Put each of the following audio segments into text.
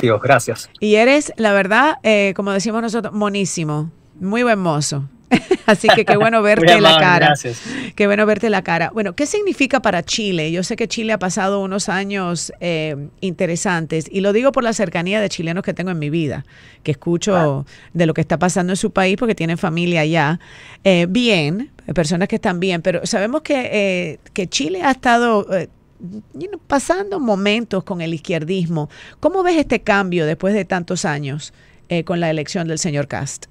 contigo. Gracias. Y eres, la verdad, como decimos nosotros, monísimo. Muy buen mozo. Así que qué bueno Muy verte la amable, cara. gracias. Qué bueno verte la cara. Bueno, ¿qué significa para Chile? Yo sé que Chile ha pasado unos años interesantes y lo digo por la cercanía de chilenos que tengo en mi vida, que escucho de lo que está pasando en su país porque tienen familia allá. Bien, personas que están bien, pero sabemos que Chile ha estado pasando momentos con el izquierdismo. ¿Cómo ves este cambio después de tantos años con la elección del señor Kast?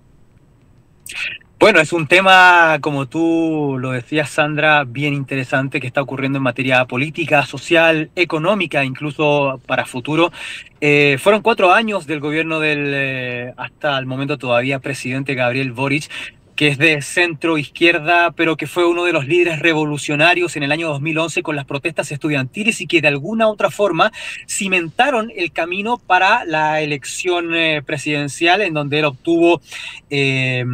Bueno, es un tema, como tú lo decías, Sandra, bien interesante que está ocurriendo en materia política, social, económica, incluso para futuro. Fueron 4 años del gobierno hasta el momento todavía presidente Gabriel Boric, que es de centro izquierda, pero que fue uno de los líderes revolucionarios en el año 2011 con las protestas estudiantiles y que de alguna u otra forma cimentaron el camino para la elección presidencial, en donde él obtuvo eh,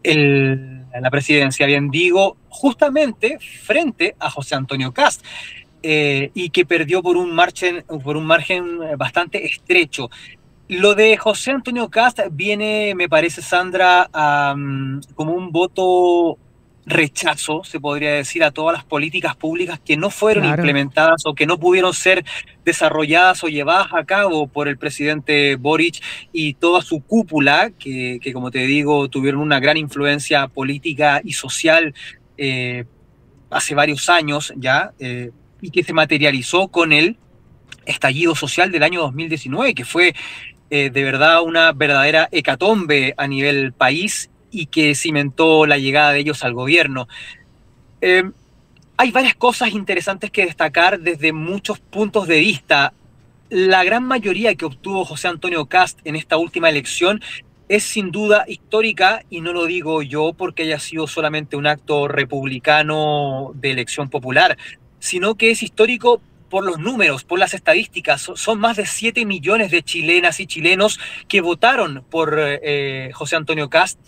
la presidencia, bien digo, justamente frente a José Antonio Kast, y que perdió por un margen bastante estrecho. Lo de José Antonio Kast viene, me parece, Sandra, como un voto rechazo, se podría decir, a todas las políticas públicas que no fueron Claro. implementadas o que no pudieron ser desarrolladas o llevadas a cabo por el presidente Boric y toda su cúpula, que como te digo, tuvieron una gran influencia política y social hace varios años ya, y que se materializó con el estallido social del año 2019, que fue de verdad una verdadera hecatombe a nivel país y que cimentó la llegada de ellos al gobierno. Eh, Hay varias cosas interesantes que destacar desde muchos puntos de vista. La gran mayoría que obtuvo José Antonio Kast en esta última elección es sin duda histórica, y no lo digo yo porque haya sido solamente un acto republicano de elección popular, sino que es histórico por los números, por las estadísticas. Son más de 7 millones de chilenas y chilenos que votaron por José Antonio Kast,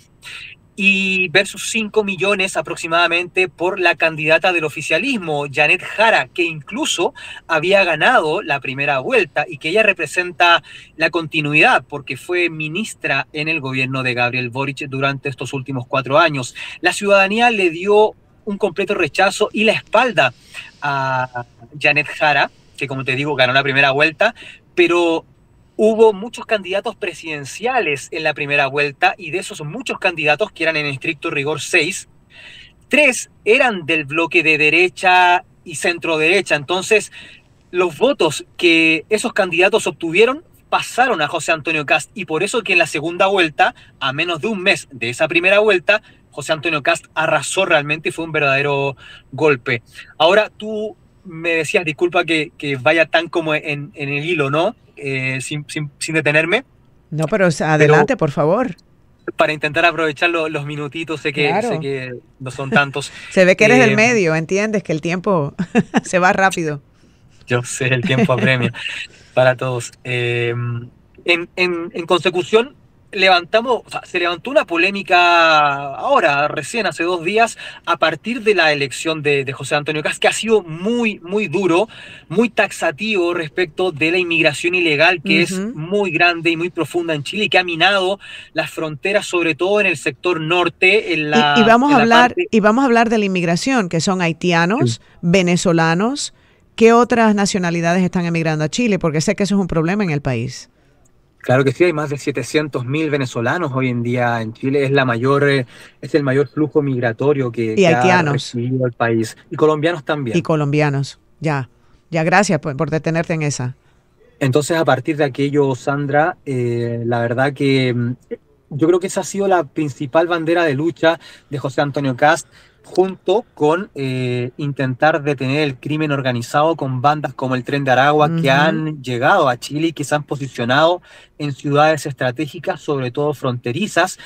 y versus 5 millones aproximadamente por la candidata del oficialismo, Janet Jara, que incluso había ganado la primera vuelta y que ella representa la continuidad porque fue ministra en el gobierno de Gabriel Boric durante estos últimos 4 años. La ciudadanía le dio un completo rechazo y la espalda a Janet Jara, que como te digo ganó la primera vuelta, pero hubo muchos candidatos presidenciales en la primera vuelta, y de esos muchos candidatos, que eran en estricto rigor 6, 3 eran del bloque de derecha y centro derecha. Entonces, los votos que esos candidatos obtuvieron pasaron a José Antonio Kast, y por eso que en la segunda vuelta, a menos de un mes de esa primera vuelta, José Antonio Kast arrasó realmente y fue un verdadero golpe. Ahora tú me decías, disculpa que vaya tan como en el hilo, ¿no? Sin detenerme, No, pero pero adelante, por favor. para intentar aprovechar los minutitos, sé Claro. que no son tantos. Se ve que eres del Eh, medio, entiendes que el tiempo se va rápido. yo sé, el tiempo apremia para todos. En consecución, se levantó una polémica ahora, recién hace 2 días, a partir de la elección de José Antonio Kast, que ha sido muy, muy duro, muy taxativo respecto de la inmigración ilegal, que es Ujú. muy grande y muy profunda en Chile, y que ha minado las fronteras, sobre todo en el sector norte, en la parte... Y vamos a hablar de la inmigración, que son haitianos, venezolanos. ¿Qué otras nacionalidades están emigrando a Chile? Porque sé que eso es un problema en el país. Claro que sí, hay más de 700.000 venezolanos hoy en día en Chile. Es el mayor flujo migratorio Y que ha haitianos recibido el país. Y colombianos y también. colombianos. Ya, ya, gracias por detenerte en esa. Entonces, a partir de aquello, Sandra, la verdad que yo creo que esa ha sido la principal bandera de lucha de José Antonio Kast, junto con intentar detener el crimen organizado con bandas como el Tren de Aragua, que Ujú. han llegado a Chile y que se han posicionado en ciudades estratégicas, sobre todo fronterizas,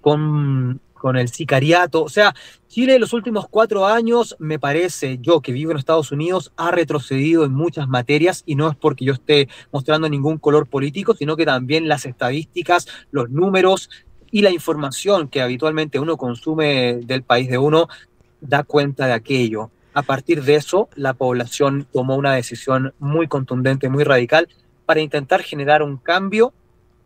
con el sicariato. O sea, Chile en los últimos 4 años, me parece, yo que vivo en Estados Unidos, ha retrocedido en muchas materias, y no es porque yo esté mostrando ningún color político, sino que también las estadísticas, los números y la información que habitualmente uno consume del país de uno da cuenta de aquello. A partir de eso, la población tomó una decisión muy contundente, muy radical, para intentar generar un cambio,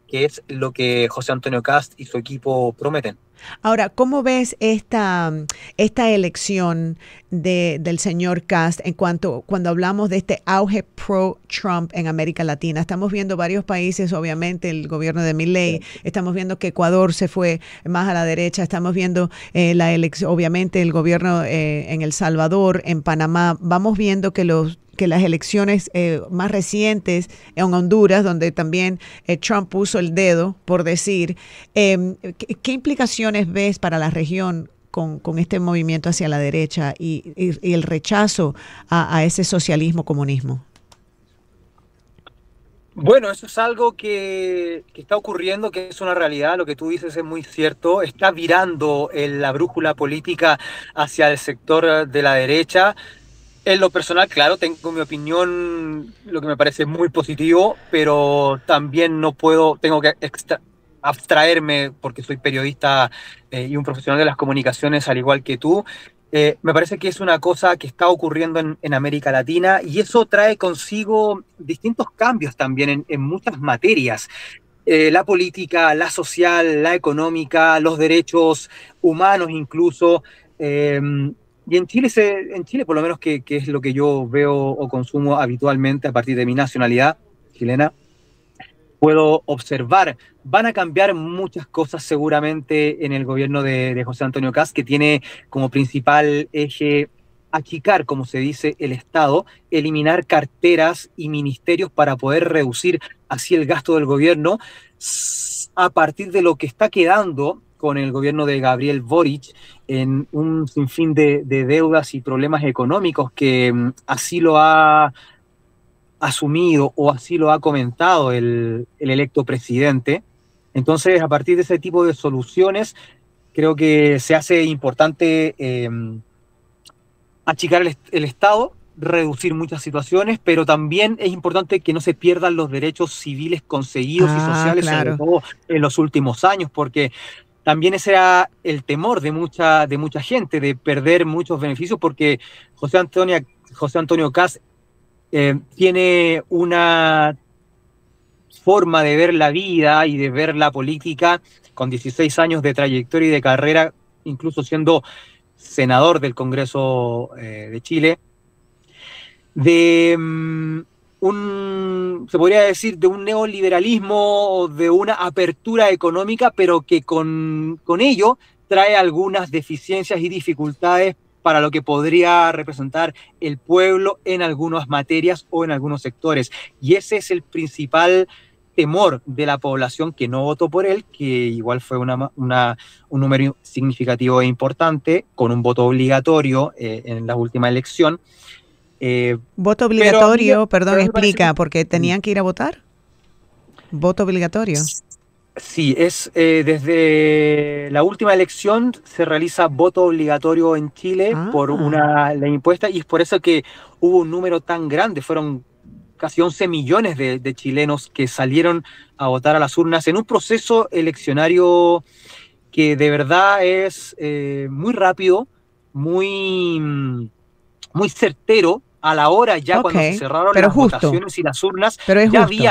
que es lo que José Antonio Kast y su equipo prometen. Ahora, ¿cómo ves esta elección del señor Kast en cuando hablamos de este auge pro-Trump en América Latina? Estamos viendo varios países, obviamente, el gobierno de Milei, estamos viendo que Ecuador se fue más a la derecha, estamos viendo la elección, obviamente, el gobierno en El Salvador, en Panamá, vamos viendo que las elecciones más recientes en Honduras, donde también Trump puso el dedo, por decir, ¿qué implicaciones ves para la región con este movimiento hacia la derecha y el rechazo a ese socialismo-comunismo? Bueno, eso es algo que está ocurriendo, que es una realidad, lo que tú dices es muy cierto, está virando la brújula política hacia el sector de la derecha. En lo personal, claro, tengo mi opinión, lo que me parece muy positivo, pero también no puedo, tengo que abstraerme porque soy periodista y un profesional de las comunicaciones, al igual que tú. Me parece que es una cosa que está ocurriendo en América Latina y eso trae consigo distintos cambios también en muchas materias. La política, la social, la económica, los derechos humanos incluso. Y en Chile por lo menos que es lo que yo veo o consumo habitualmente a partir de mi nacionalidad chilena, puedo observar, van a cambiar muchas cosas seguramente en el gobierno de José Antonio Kast, que tiene como principal eje achicar, como se dice, el Estado, eliminar carteras y ministerios para poder reducir así el gasto del gobierno a partir de lo que está quedando con el gobierno de Gabriel Boric en un sinfín de deudas y problemas económicos que así lo ha asumido o así lo ha comentado el electo presidente. Entonces, a partir de ese tipo de soluciones, creo que se hace importante achicar el Estado, reducir muchas situaciones, pero también es importante que no se pierdan los derechos civiles conseguidos y sociales, Claro. sobre todo en los últimos años, porque también ese era el temor de mucha gente, de perder muchos beneficios, porque José Antonio Kast tiene una forma de ver la vida y de ver la política con 16 años de trayectoria y de carrera, incluso siendo senador del Congreso de Chile, de se podría decir, de un neoliberalismo o de una apertura económica, pero que con ello trae algunas deficiencias y dificultades para lo que podría representar el pueblo en algunas materias o en algunos sectores. Y ese es el principal temor de la población que no votó por él, que igual fue un número significativo e importante, con un voto obligatorio en la última elección. Voto obligatorio, pero perdón, me parece explica, que, porque tenían que ir a votar. Voto obligatorio. sí, desde la última elección se realiza voto obligatorio en Chile por Ah, una ley impuesta y es por eso que hubo un número tan grande, fueron casi 11 millones de chilenos que salieron a votar a las urnas en un proceso eleccionario que de verdad es muy rápido, muy, muy certero. A la hora ya ok, cuando se cerraron pero las justo, votaciones y las urnas, pero es justo.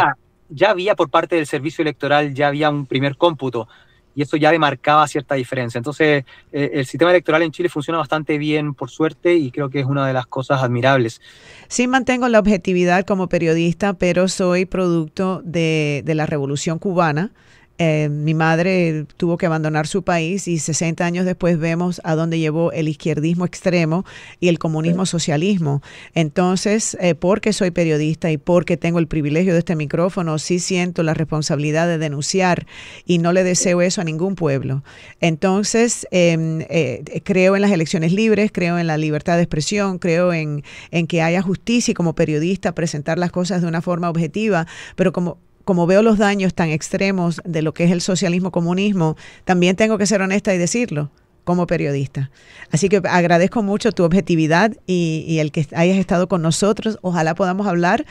ya había por parte del servicio electoral, ya había un primer cómputo y eso ya demarcaba cierta diferencia. Entonces, el sistema electoral en Chile funciona bastante bien, por suerte, y creo que es una de las cosas admirables. Sí mantengo la objetividad como periodista, pero soy producto de la Revolución Cubana. Mi madre tuvo que abandonar su país y 60 años después vemos a dónde llevó el izquierdismo extremo y el comunismo socialismo. Entonces, porque soy periodista y porque tengo el privilegio de este micrófono, sí siento la responsabilidad de denunciar y no le deseo eso a ningún pueblo. Entonces, creo en las elecciones libres, creo en la libertad de expresión, creo en que haya justicia y como periodista presentar las cosas de una forma objetiva, pero como veo los daños tan extremos de lo que es el socialismo-comunismo, también tengo que ser honesta y decirlo como periodista. Así que agradezco mucho tu objetividad y el que hayas estado con nosotros. Ojalá podamos hablar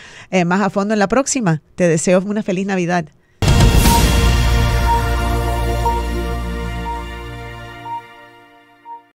más a fondo en la próxima. Te deseo una feliz Navidad.